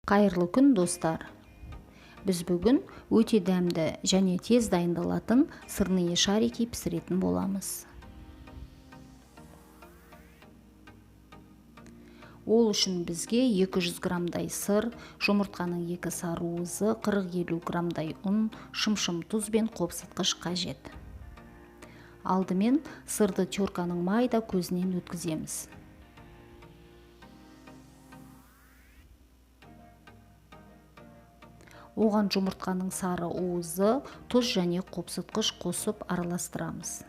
Қайырлы күн достар. Біз бүгін өте дәмді және тез дайындалатын сырные шарики пісіретін боламыз. Ол үшін бізге 200 грамдай сыр, жұмыртқаның 2 сарыуызы, 40-50 грамдай ұн, шым-шым тұз бен қопсытқыш қажет. Алдымен сырды терканың майда көзінен өткіземіз. Оған жұмыртқаның сары уызы, тұз және қопсытқыш қосып араластырамыз.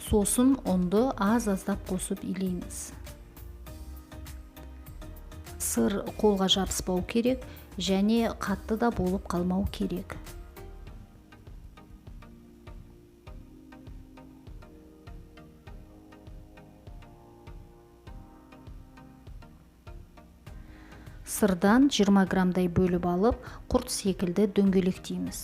Сосын ұнды аз-аздап қосып илейміз. Сыр қолға жабыспау керек және қатты да болып қалмау керек. Сырдан 20 грамдай бөліп алып, құрт секілді дөңгелектейміз.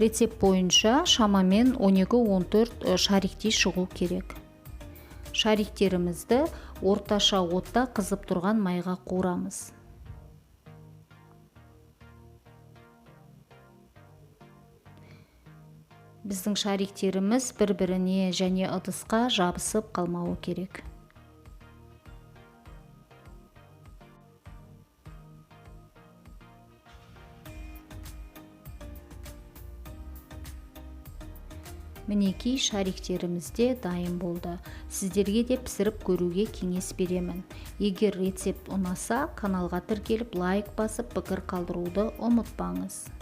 Рецепт бойынша шамамен 12-14 шариктей шығу керек. Шариктерімізді орташа отта қызып тұрған майға қуырамыз. Біздің шариктеріміз бір-біріне және ыдысқа жабысып қалмауы керек. Мінекей шариктеріміз де дайын болды. Сіздерге де пісіріп көруге кеңес беремін. Егер рецепт ұнаса, каналға тіркеліп лайк басып пікір қалдыруды ұмытпаңыз.